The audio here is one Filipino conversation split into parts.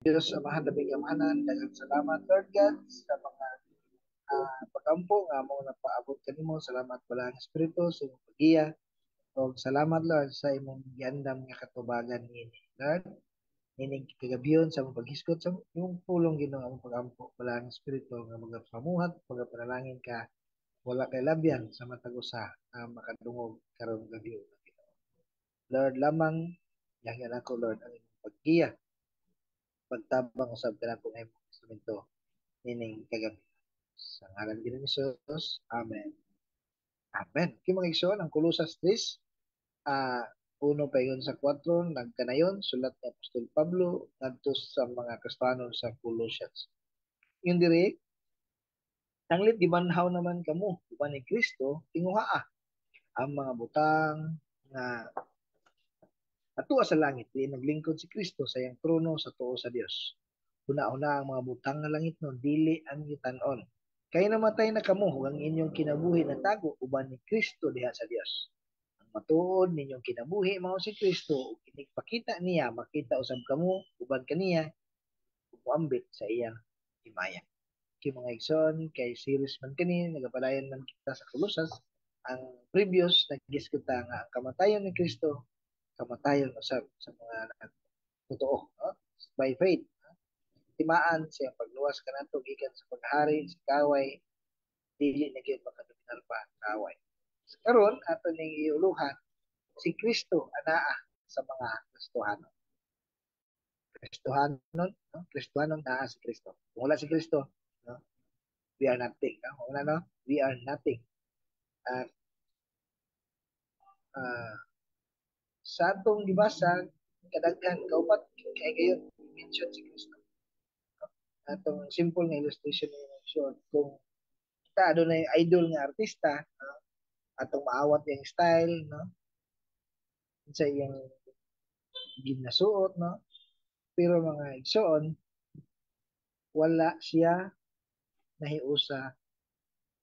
Diyos Amahan labing amahanan, daghang salamat Lord God sa mga pagampo nga mo napaabot kanimo. Salamat pala ang Espiritu sa imong pagiya. O salamat Lord sa imong giandam nga katubagan niini. Lord, nining kagabiyon sa mong paghiskot sa imong pulong Ginoo ang pagampo pala ang Espiritu nga magapamuhat, magapanalangin ka wala kay labyan sa matag usa makadungog karon gabi. Lord lamang yahan ako Lord ang imong paggiya pagtabang usab kanako nga imong instrumento nining kagabi. Sa ngalan ni Jesus, Amen. Amen. Kaya mga igsoon, ang Kolosas 3, uno pa yun sa 4, nagkanayon, sulat ni Apostol Pablo, ngadto sa mga Kristiyanon sa Colossians. Yung diri, tanglit gibanhaw naman kamo, uban ni Kristo, tinguhaa ang mga butang nga atua sa langit, di naglingkod si Kristo sa iyang trono sa tuo sa Dios. Una-una ang mga butang nga langit no, dili ang gitan-on. Kay namatay na kamo, ang inyong kinabuhi na tago uban ni Kristo diha sa Dios. Ang matuod ninyong kinabuhi mao si Kristo, ug inigpakita niya, makita usab kamo uban kaniya, umuambit sa iyang himaya. Kay mga igsoon, kay series man kani, nagapadayon man kita sa Kolosas, ang previous nagiskuta nga ang kamatayon ni Kristo, kamatayon usab sa mga totoo, no? By faith. Timaan siya pagluwas kanato gikan sa paghari sa kaway, dili na gyud makadominar pa ang kaway. Karon ato ning iuluhan si Kristo anaa sa mga Kristohanon. Kristohanon, no? Kristohanon naa si Kristo. Kung wala si Kristo, no? We are nothing. No? Kung wala, no? We are nothing. Uh, uh, sa atong gibasa, kadaghan kaupat kay gayon mention si Kristo. Atong simple nga illustration ng short kung kita adunay idol nga artista, no? Atong maawat yung style, no? Sa iyang ginasuot, no? Pero mga igsoon, wala siya nahiusa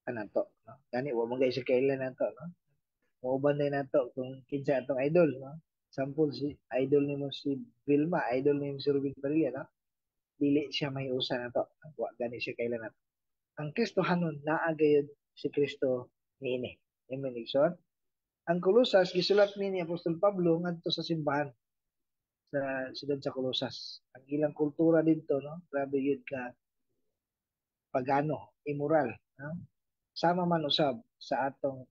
kanato, no? Gani wa man siya kailan nato, no? Mauban din nato kung kinsa atong idol, no? Sample si idol nimo si Vilma, idol nimo si Ruben Padilla, no? Dili siya mahiusa nato. Wa gani siya kailan nato. Ang Kristohanon naa gayud si Kristo niini. Amen, igsoon. Ang Kolosas gisulat ni Apostol Pablo ngadto sa simbahan sa siyudad sa Kolosas. Ang ilang kultura dito, no? Grabe yun ka pagano, immoral, no? Sama man usab sa atong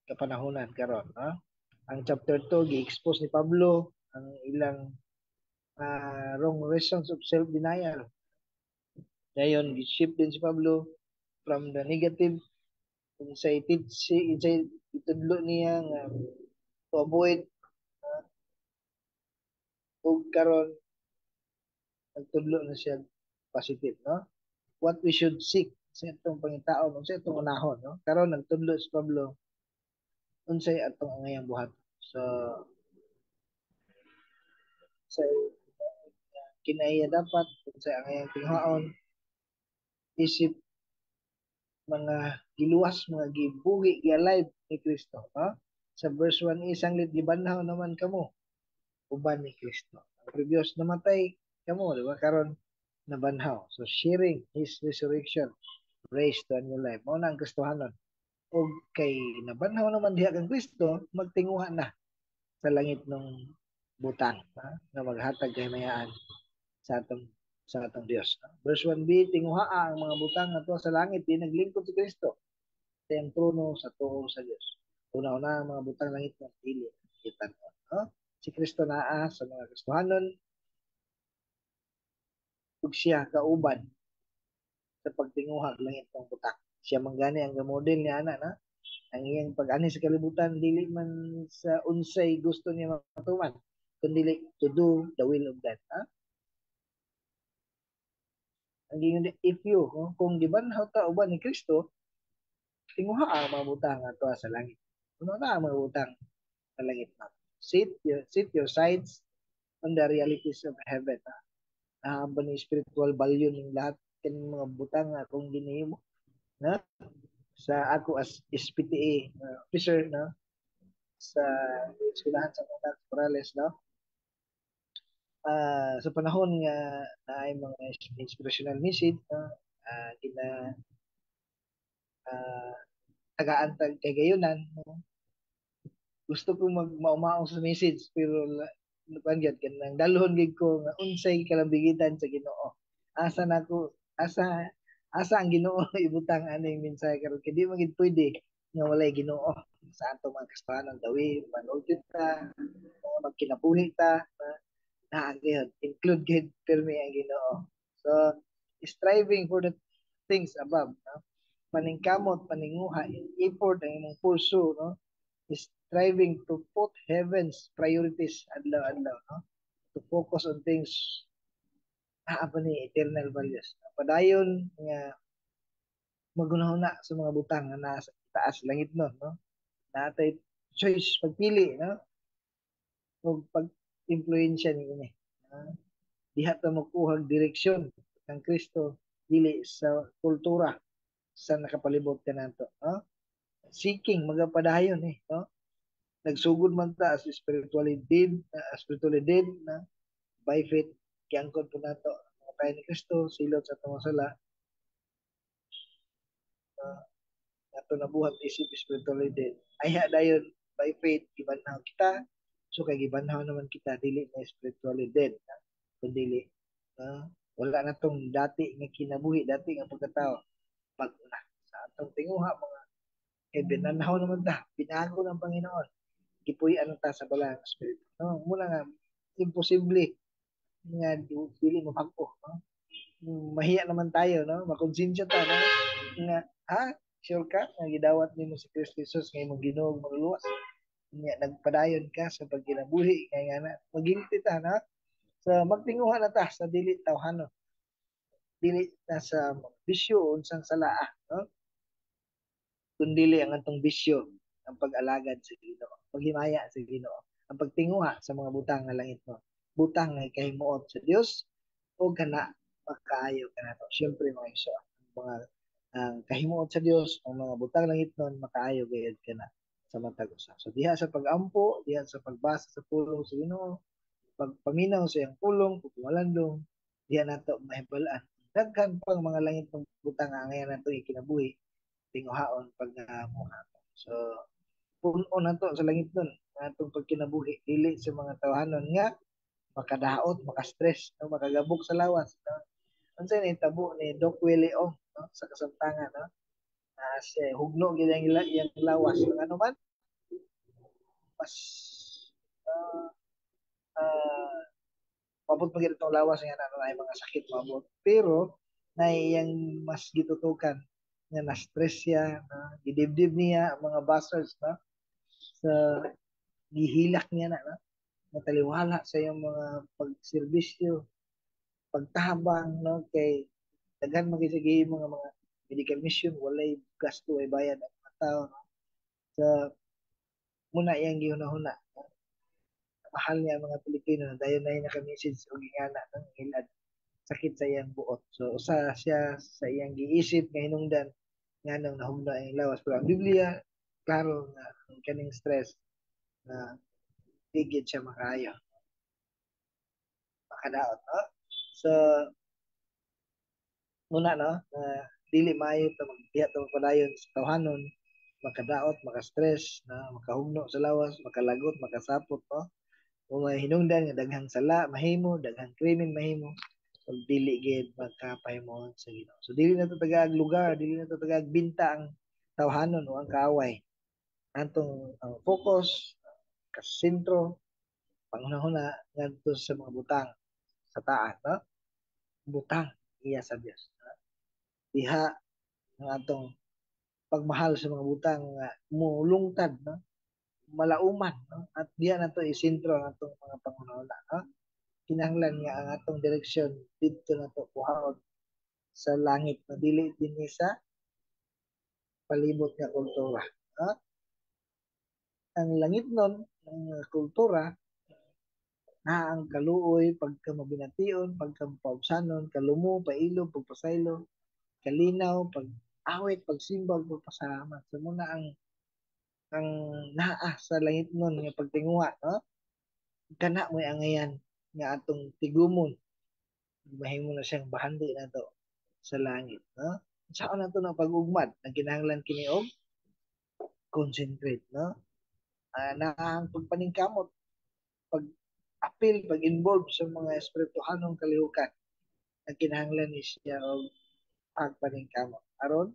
kapanahunan karon, no? Ang chapter 2 gi-expose ni Pablo ang ilang wrong reasons of self-denial. Dayon gi-shift din si Pablo from the negative incited si itudlo niya nga to avoid ug karon nagtudlo na siya positive, no? What we should seek sa itong pangitaon unsa itong unahon, no? Karon nagtudlo si Pablo unsay atong angayang buhat. So sa kinaiya dapat unsay angayang tinghaon isip mga giluwas mga gibuhi gi-alive ni Kristo, no? Sa verse 1 isang lit gibanhaw naman kamo uban ni Kristo. Ang previous namatay kamo, di ba? Karon nabanhaw. So sharing his resurrection, raised to a new life. Mao na ang Kristohanon. O kay nabanhaw naman diha kang Kristo, magtinguha na sa langit ng butang, ha? Na maghatag kahimayaan sa atong Dios. Verse 1b, tinguha ang mga butang ato sa langit, di naglingkod si Kristo sa iyang trono sa tuo sa Dios. Una-una ang mga butang langit ng dili kitan. No? Si Kristo naa sa mga Kristohanon ug siya kauban sa pagtinguha langit ng butang. Siya manggani ang model niya ana na ang iyang pag-ani sa kalibutan dili man sa unsay gusto niya matuman kundi to do the will of God. Ha? Ang gingon if you kung gibanhaw ta uban ni Kristo tinguha ang mga butang ato sa langit. Kuno na ang mga butang sa langit na. Sit your sides on the realities of heaven. Ha? Nahamban ni spiritual value ng lahat kaning mga butang nga kung ginihimo na sa ako as SPTA officer na sa eskwelahan sa Conas Morales, no? sa panahon nga na ay mga inspirational message kina uh, tagaan kay gayunan no? Gusto ko magmaumaong sa message pero pangyat kanang dalhon gid ko nga unsay kalabigitan sa Ginoo. Asa nako asa ang Ginoo ibutang aning mensahe karon kay di magid pwede nga walay Ginoo sa ato mga kaspanan dawi manood ta magkinabuhi ta na gyud include gid pirmi ang Ginoo. So striving for the things above no? Paningkamot paninguha effort ang imong pursue no striving to put heaven's priorities adlaw-adlaw, no? To focus on things na apa ni eternal values. Padayon nga magunahuna sa mga butang na nasa taas langit no, no? Natay choice pagpili, no? O pag-impluensya ni ini. No? Diha ta magkuhag direksyon ng Kristo dili sa kultura sa nakapalibot kanato, no? Seeking magapadayon no? Nagsugod man ta as spiritually dead na by faith giangkod po nato ang kay ni Kristo silot sa atong sala uh, nato nabuhat isip spiritually dead ay dayon by faith gibanhaw kita so kay gibanhaw naman kita dili na spiritually dead kundi wala na tong dati nga kinabuhi dati nga pagkatao pag na sa atong tinguha mga binanhaw naman ta binago ng Panginoon gipuy-an ta sa balang espiritu no muna nga imposible nga dili mo pag-o no? Mahiya naman tayo no makonsensya ta no nga ha sure ka nga gidawat nimo si Kristo Jesus nga imong Ginoo magluwas nga nagpadayon ka sa pagkinabuhi kay nga na magilti ta na sa magtinguha na ta sa dili tawhanon dili na sa bisyo unsang salaa no kundili ang atong bisyo ang pag-alagad sa Ginoo paghimaya sa Ginoo ang pagtinguha sa mga butang nga langit no butang nga kahimuot sa Dios o kana makaayo ka na to. Siyempre mga iso, ang mga kahimuot sa Dios, ang mga butang langit nun, makaayo gayad ka na sa matag usa. So diha sa pagampo, diha sa pagbasa sa pulong sa Ginoo, pagpaminaw sa iyang pulong, pagmalandong, diha nato mahibalaan. Daghan pang mga langit ng butang nga ngayon nato ikinabuhi, tinguhaon pag namuha. So puno na to sa langit nun, atong pagkinabuhi, dili sa mga tawahanon nga makadaot, makastress, no? Makagabok sa lawas. No? Unsa ni tabo ni Doc Willie Ong no? Sa kasamtangan no? Siya hugno gid ang iyang lawas ng ano man mas uh, uh, mabot pa gid itong lawas nga ano ay mga sakit mabot pero na iyang mas gitutukan nga na stress siya no? Gidibdib niya ang mga buzzers no? Sa gihilak niya na no? Nataliwala sa iyang mga pagserbisyo pagtabang no kay daghan magisigi mga medical mission walay gasto ay bayad ang mga tao no? Sa muna iyang gihuna-huna no? Mahal niya ang mga Pilipino na dayon na naka-message og ingana ng ilad sakit sa iyang buot so usa siya sa iyang giisip nga hinungdan nganong nahugna ang lawas pero ang Biblia klaro nga ang kaning stress na tigid siya makaayo makadaot no so muna no dili maayo ta magbiya ta magpadayon sa tawhanon makadaot maka-stress na makahugno sa lawas makalagot makasapot no o may hinungdan nga daghang sala mahimo daghang krimen mahimo so dili gid magkapahimon sa Ginoo so dili na to tagag lugar dili na to tagag binta ang tawhanon o ang kaaway antong focus kasentro pangunahuna ngadto sa mga butang sa taas no butang iya sa Dios diha ang atong pagmahal sa mga butang nga mulungtad no malauman no at diha na to isentro ang atong mga pangunahuna no kinahanglan nga ang atong direksyon didto na to kuhaon sa langit na dili dinhi sa palibot nga kultura no? Ang langit nun ang kultura na ang kaluoy pagkamabination pagkampausanon kalumo pailog pagpasaylo kalinaw pag-awit pagsimba pagpasalamat so muna ang naa sa langit nun nga pagtinguha no kana mo ang ngayan nga atong tigumon, mahimo na siyang bahandi na to sa langit, no? Saan na to na pag-ugmad, nagkinahanglan kini og concentrate, no? Na ang pagpaningkamot, pag-apil, pag-involve sa mga espirituhanong kalihukan, nagkinahanglan ni siya og pagpaningkamot. Aron,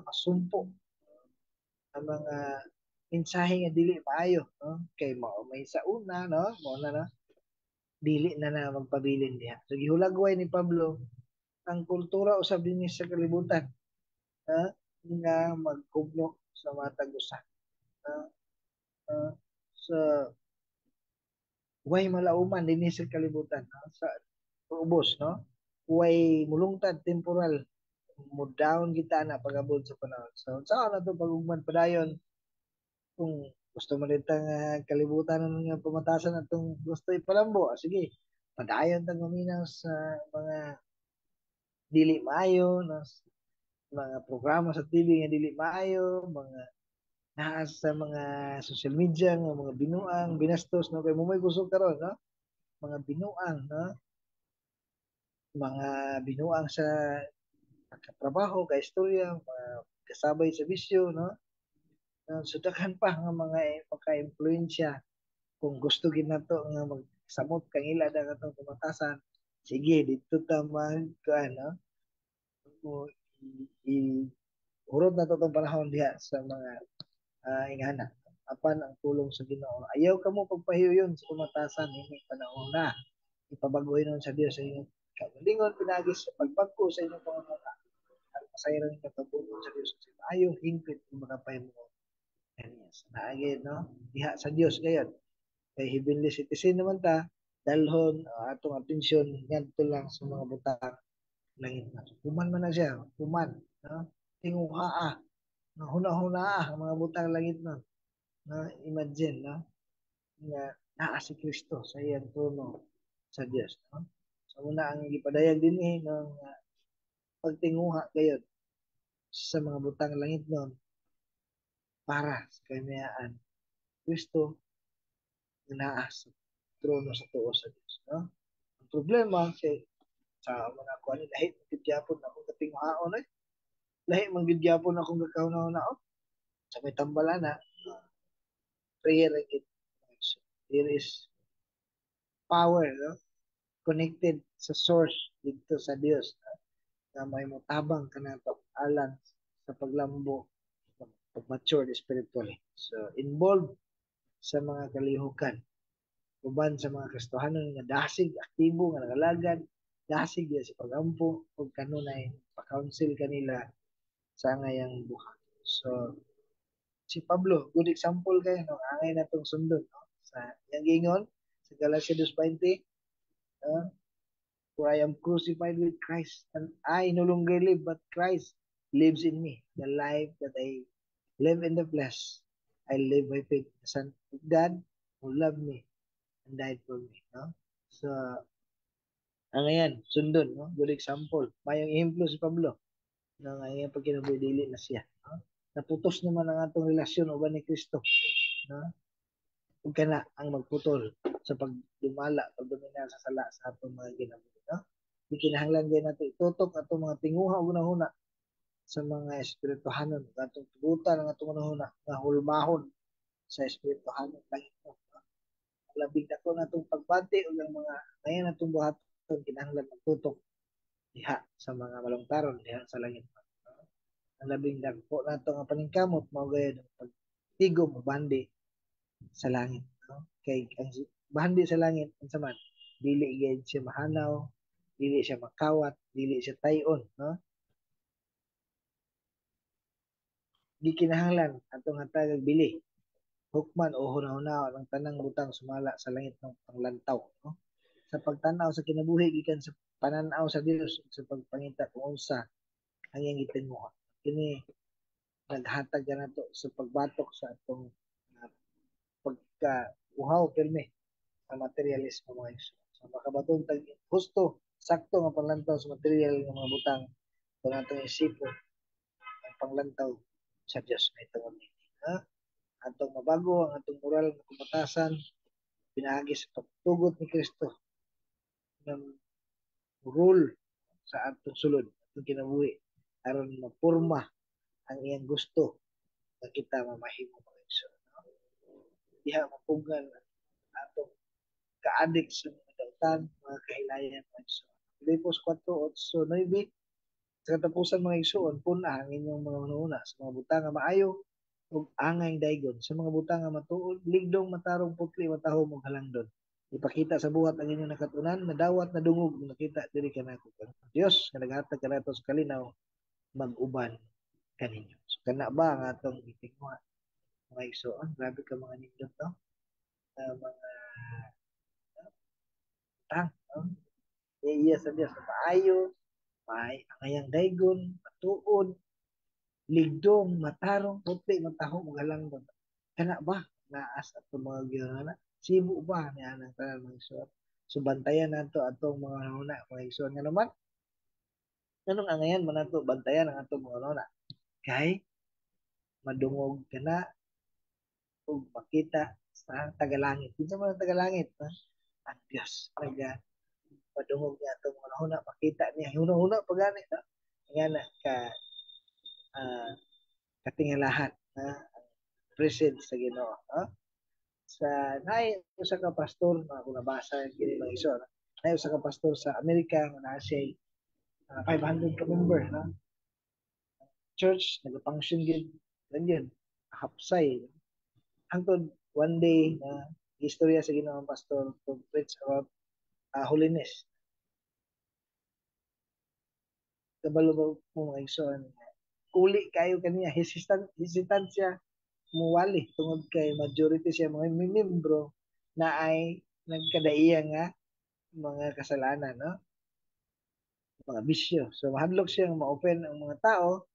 masumpo ang mga mensahe nga dili maayo, no? Kay mao may sa una, no? Mao na na dili na magpabilin diha. So gihulagway ni Pablo ang kultura usab dinhi sa kalibutan, ha? Nga magkubno sa matag usa. Uh, uh, sa way malauman dinhi sa kalibutan, no? Sa ubos, no? Way mulungtad temporal, mo down kita na pagabot sa panahon. So saan na to pag-ugman padayon kung gusto mo rin kalibutan ng mga pamatasan atong gusto ipalambo, sige, padayon tang maminaw sa mga dili maayo, no? Mga programa sa TV nga dili maayo, mga naa sa mga social media nga mga binuang, binastos, no? Kay mo may gusto karon, no? Mga binuang, no? Mga binuang sa trabaho, ka istorya, mga kasabay sa bisyo, no? So daghan pa nga mga maka-impluwensya kung gusto gid nato nga magsamot kang ila na katong kumatasan, sige dito ta man kuan, no? Urod na to tong panahon diha sa mga ingana. Apan ang tulong sa Ginoo, ayaw ka mo pagpahiyon sa kumatasan ini panahon na ipabaguhin nun sa Dios sa inyong kagalingon pinagi sa pagbagko sa inyong pangunguna at masayran ka kabunon sa Dios sa ayaw hingpit ng mga pahimo. Yes, naagid, no? Diha sa Dios gayon. Kay heavenly citizen naman ta, dalhon atong atensyon ngadto lang sa mga butang langit na. Human man na siya, human, no? Tinguhaa, na huna-huna ang mga butang langit na. Na imagine, no? Nga naa si Kristo sa iyang trono sa Dios, no? So una ang gipadayag din ng pagtinguha gayon sa mga butang langit nun para sa kamayaan Kristo naa sa trono sa tuo sa Dios, no? Ang problema kay sa mga kuan lahi gyapon akong katinghaon eh. Lahi man gyud gyapon akong gakaw-na sa may tambalana. Prayer again. There is power, no? Connected sa source dito sa Dios, no? Na may motabang kanato alang sa paglambo pag-mature spiritually. So involved sa mga kalihukan uban sa mga Kristohanon nga dasig aktibo nga nagalagad dasig ya sa pagampo ug kanunay pa-counsel kanila sa ngayang buhat. So si Pablo good example kay no angay natong sundon, no? Sa yang gingon sa Galatia 2:20, no? For I am crucified with Christ and I no longer live but Christ lives in me. The life that I live in the flesh I live by faith in the Son of God who loved me and died for me, no? So ang ayan, sundon, no? Good example. Mayong ehemplo si Pablo. No, ngayon pag kinabuhi dili na siya. No? Naputos naman ang atong relasyon uban ni Kristo. No? Ug kana ang magputol sa pagdumala, pagdomina sa sala sa atong mga ginabuhi. No? Di kinahanglan din nato itutok atong mga tinguha ug hunahuna sa mga espirituhanon, atong tugutan ang atong hunahuna nga hulmahon sa espirituhanon langit mo. No? Labing dako na itong pagbati o ng mga ngayon na itong buhaton kinahanglan magtutok diha sa mga malungtaron diha sa langit. Ang labing dako na ito nga paningkamot mao gayud ang pagtigom o bandi sa langit. No? Kay ang bandi sa langit unsa man dili gayud siya mahanaw, dili siya makawat, dili siya tayon, no? Di kinahanglan atong hatag bili hukman o hunahuna ang tanang butang sumala sa langit ng panglantaw, no? Sa pagtanaw sa kinabuhi gikan sa pananaw sa Dios sa pagpangita kung unsa ang iyang gitinguha. Kini naghatag na nato sa pagbatok sa atong pagka uhaw pirmi sa materialismo mga iso. So makabaton tag gusto sakto nga panglantaw sa material nga mga butang kung atong isipon ang panglantaw sa Dios may tungod ni. Ha? Atong mabago ang atong moral nga kumatasan pinagi sa pagtugot ni Kristo ng rule sa atong sulod, atong kinabuhi aron mapurma ang iyang gusto na kita mamahimo mga igsoon. Diha mapugan atong ka-addict sa mga dautan, mga kahilayan mga igsoon. Filipos 4:8-9 sa katapusan mga igsoon, puna ang inyong mga una sa mga butang nga maayo ug angay daygon sa mga butang nga matuod, ligdong matarong putli matahom ug halangdon. Ipakita sa buhat ang inyong nakatunan, nadawat na dungog nakita diri kanako. Dios nga naghatag kanato sa kalinaw mag-uban kaninyo. So kana ba ang atong itingwa mga igsoon? Grabe ka mga nindot no? Mga tang, no? Iya sa Dios na maayo, angayang daygon, matuod, ligdong, matarong, putli, matahong, magalang ba? Kana ba? Naas at mga ginana? Sibo ba niya ang tanan mga igsoon? So bantayan nato atong mga nuna, mga igsoon nga naman. Anong angayan man nato bantayan ang atong mga nuna? Kay madungog kana ug makita sa tagalangit. Kinsa man ang tagalangit? Ha? Ang Dios. Naga padungog niya atong mga nuna, makita niya. Huna-huna pagani. No? Nga na ka uh, katingalahan na presence sa Ginoo. No? Sa nay usa ka pastor na ako nabasa kini mga iso. Nay usa ka pastor sa Amerika nga naa siya 500 ka member no. Church nag-function gid ganyan hapsay hangtod one day na istorya sa Ginoong pastor to preach about holiness. Kabalo mo mga igsoon. Uli kayo kaniya hesitant siya muwali tungod kay majority siya mga membro na ay nagkadaiya nga mga kasalanan, no? Mga bisyo. So, mahadlok siyang ma-open ang mga tao,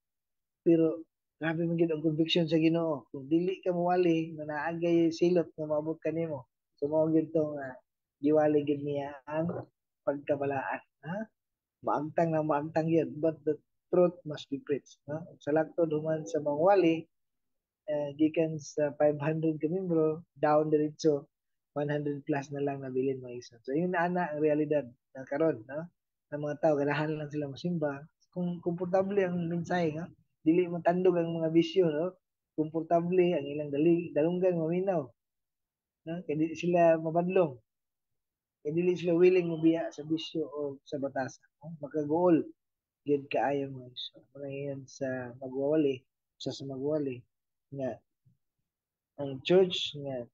pero grabe man gid ang conviction sa Ginoo. Kung dili ka mawali, na naagay silot nga maabot kanimo. So, mao gid tong giwali gid niya ang pagkabalaan, ha? Maangtang na maangtang yun, but the truth must be preached, no? Sa lagtod human sa mawali, gikan sa 500 ka membro, down diretso, 100 plus na lang nabilin mga isa. So, yun na ang realidad na karon, no? Ng mga tao, ganahan lang sila masimba. Kung komportable ang mensahe, no? Dili matandog ang mga bisyo, no? Komportable ang ilang dalunggan maminaw, no? Kaya dili sila mabadlong. Kaya dili sila willing mabiya sa bisyo o sa batasan. No? Makagool, gid kaayo mga isa. Mga sa magwawali, sa magwali, nga ang church nga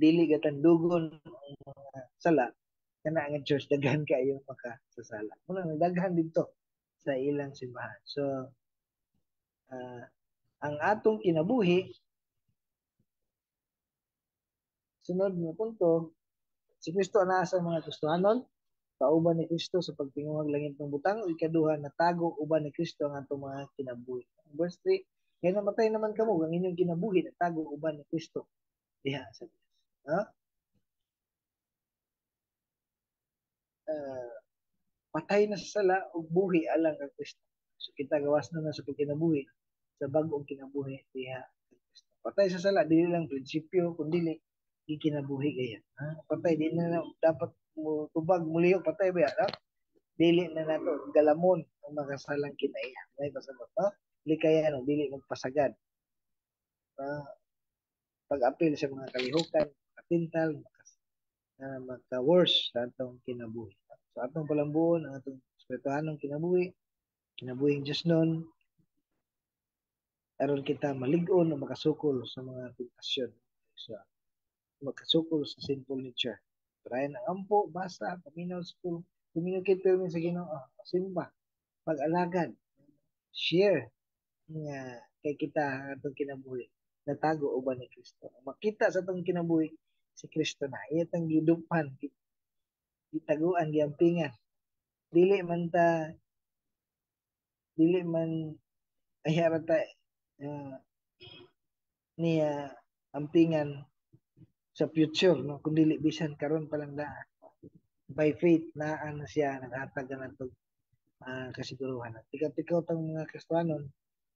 dili gatandugon ang mga sala kana ang church daghan kayo makasasala muna daghan dito sa ilang simbahan. So uh, ang atong kinabuhi sunod nga punto si Kristo ana sa mga Kristohanon kauban ni Kristo sa pagtingog langit ng butang o ikaduha natago uban ni Kristo ang atong mga kinabuhi. Verse 3, kaya namatay naman kamo ang inyong kinabuhi natago uban ni Kristo diha sa Dios. No? Uh, patay na sa sala ug buhi alang kang Kristo. So kita gawas na sa pagkinabuhi sa bag-ong kinabuhi diha kang Kristo. Patay sa sala dili lang prinsipyo kundi gikinabuhi gaya. Ha? Patay di na dapat mo tubag muliyo patay ba ya? Dili na nato galamon ang makasalang kinaiya. May pasabot no? Likayan no? Dili magpasagad. Pag-apil sa mga kalihukan, katintal, magka-worse sa atong kinabuhi. So atong palambuon ang atong espirituhanong kinabuhi, kinabuhing Diyos noon, aron kita malig-on o makasukol sa mga tentasyon. So, makasukol sa sinful nature. Turayan ang ampo, basa, paminaw sa school, communicate pero sa Ginoo, simba, pag-alagad, share nga kay kita atong kinabuhi natago uban ni Kristo. Makita sa atong kinabuhi si Kristo na iyatang gidupan, gitaguan, giampingan. Dili man ta dili man ayara ta uh, niya ampingan sa future no kun dili bisan karon pa lang daan by faith na ano siya naghatag na nato kasiguruhan at tikaw tang mga Kristiyanon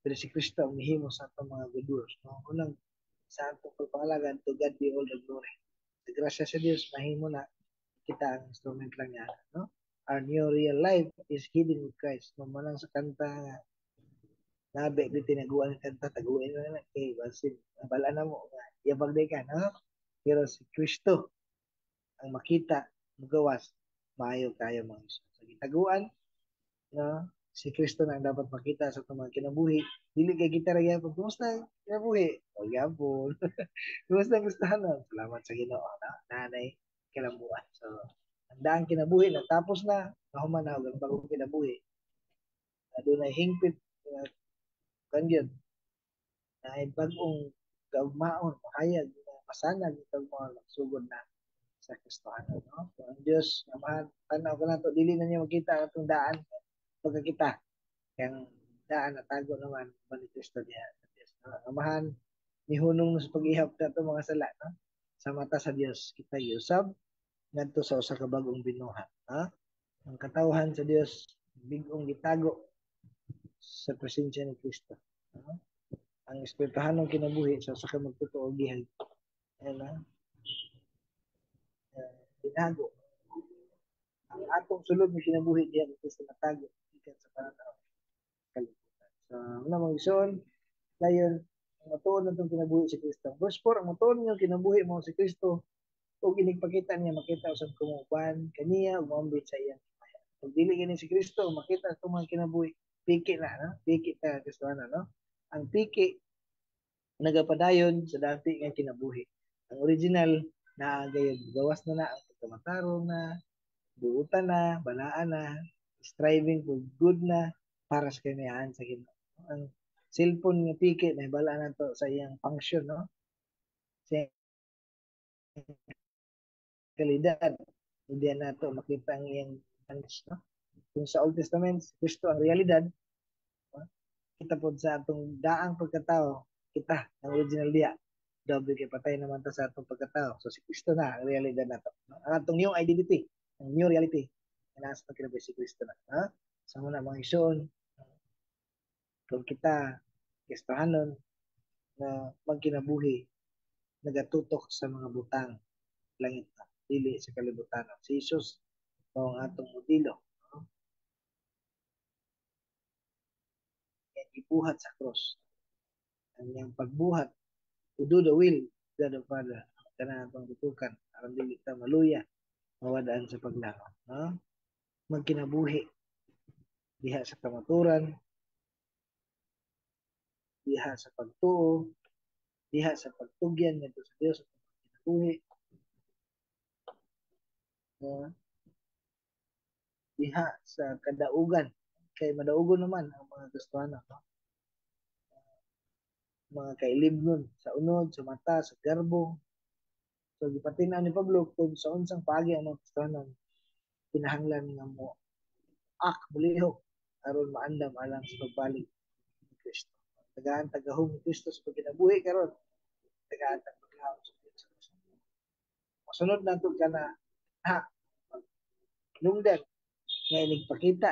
pero si Kristo ang mihimo sa atong mga good works no unang sa atong pagpangalagan to God be all the glory grasya sa Dios mahimo na kita ang instrument lang niya, no? Our new real life is hidden with Christ. No man lang sa kanta nga nabi di tinaguan ng kanta taguin na lang kay basin bala na mo nga yabag day ka, no? Pero si Kristo ang makita mugawas maayo kayo mga iso. Sa gitaguan, no? Si Kristo na ang dapat makita sa itong mga kinabuhi. Dili kay kita ra gyapon. Kumusta ang kinabuhi? O gyapon. Kumusta ang gustahan na? Salamat sa Ginoo, na nanay kilambuan. So, ang daang kinabuhi natapos na, nahuman na ang bagong kinabuhi. Adunay hingpit kangyud na ay bagong gagmaon, mahayag, masanag itong mga nagsugod na sa Kristohanon, no? So, ang Diyos, naman, tanaw ko na to, dili na niya makita ang itong daan pagkakita. Kaya daan na tago naman ni Kristo niya. No? Amahan, nihunong sa pag-ihap na ito mga sala, no? Sa mata sa Diyos, kita yusab, ngadto sa usa ka bagong binuhat. Ha? Ang katawhan sa Diyos, bigong gitago sa presensya ni Kristo. Ha? Ang espirituhanong kinabuhi sa usa ka magtotoo gihan. Ayan na, binago. Ang atong sulod ng kinabuhi diyan ito sa natago ikan sa pananaw kalibutan. So, una mong ison, dayon ang matuon na itong kinabuhi si Kristo. Verse 4, ang matuon niyo kinabuhi mo si Kristo o ginigpakita niya makita usab kumuban kaniya ug maambit sa iyang himaya. Pag dili gani si Kristo makita itong mga kinabuhi, piki na, no? Piki ta Kristo na, no? Ang piki nagapadayon sa dati nga kinabuhi. Ang original na gayon gawas na ang pagkamatarong na buutan na, balaan na, striving for good na para sa kaniyahan sa Ginoo. Ang cellphone nga piki na balaan na to sa iyang function, no? Sa kalidad. Hindi na to makita ang iyang function, no? Kung sa Old Testament, si Kristo ang realidad, no? Kita po sa atong daang pagkatao, kita, ang original diya. Double kay patay naman ta sa atong pagkatao. So si Kristo na ang realidad na to. No? Ang atong new identity, ang new reality, nasa pagkinabuhi si Kristo na. Ha? Sa muna mga ison, kung kita kistahanon na magkinabuhi nagatutok sa mga butang langit na dili sa kalibutan. Si Jesus o ang atong modelo, no? Kaya ibuhat sa cross ang iyang pagbuhat to do the will God the Father kana atong tutukan aron dili ta maluya mawadaan sa paglangaw, no? Magkinabuhi diha sa kamaturan, diha sa pagtuo, diha sa pagtugyan ngadto sa Dios sa kinabuhi, no? Diha sa kadaugan kay madaugon naman ang mga Kristiyano, no? Mga kailibnon sa unod, sa mata, sa garbo. So gipatin-an ni Pablo kung sa unsang paagi ang mga Kristiyano kinahanglan nga mo bulihok aron maandam alang sa pagbalik ni Kristo. Tagaan tagahong ni Kristo sa pagkinabuhi karon, tagaan tag paglaom sa Dios. Masunod na to kana ha lungdan nga inigpakita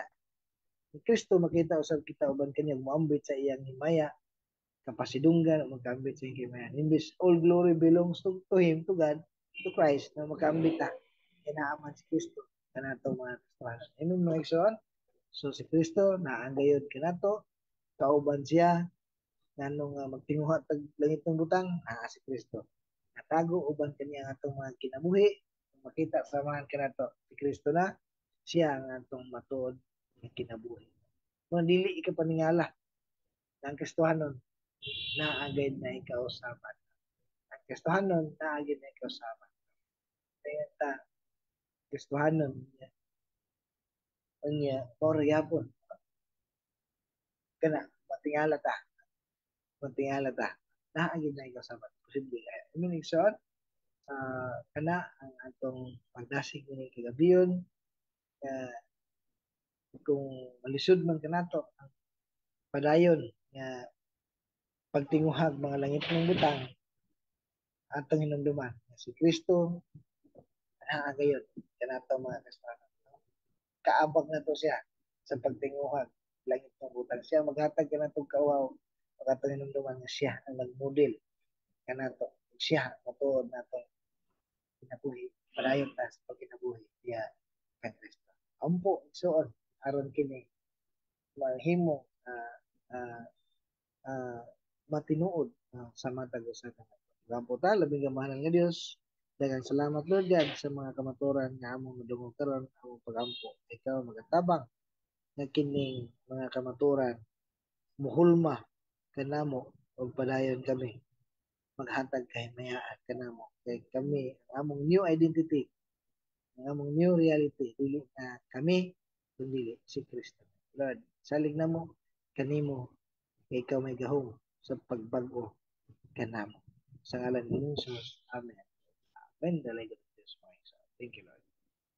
ni Kristo makita usab kita uban kanya moambit sa iyang himaya kapasidunggan o magkambit sa iyang himaya. Imbis all glory belongs to him, to God, to Christ na magkambit ta kinaaman si Kristo kanato mga Kristohanon. Ingon mo igsoon, so si Kristo naanggayod kanato kauban siya nganong magtinguha tag langit ng butang si Kristo natago uban kaniya ang atong mga kinabuhi makita samahan kanato si Kristo na siya ang atong matuod nga kinabuhi kung dili ikapaningala ng Kristohanon naagad na ikaw sabat ang Kristohanon naagad na ikaw sabat kaya ta Kristohanon niya or yapon kana matingala ta matingala ta naagad na ikaw sabat posible I mean igsoon kana ang atong pagdasig ni kagabiyon uh, kung malisod man kanato ang padayon nga pagtinguhag mga langit ng butang atong hinumduman si Kristo naagayon kanato mga kasama kaabag na to siya sa pagtinguhag langit ng butang siya maghatag kanatong kawaw atong hinumduman nga siya ang nagmodel kanato siya matuod nato kinabuhi padayon ta sa pagkinabuhi diya kang Kristo. Ampo igsoon aron kini mahimo ah, ah, matinuod sa matag usa ka nato. Gampo ta labing gamahanan nga Dios. Daghang salamat Lord God sa mga kamaturan nga among nadungog karon among pagampo. Ikaw magatabang nga kining mga kamaturan muhulma kanamo og padayon kami maghatag kahimayaan kanamo kay kami ang among new identity ang among new reality dili na kami kundi si Kristo. Lord, salig namo kanimo kay ikaw may gahom sa pagbag-o kanamo. Sa ngalan ni Jesus. Amen. Amen. Dalay ko Diyos mo. Thank you, Lord.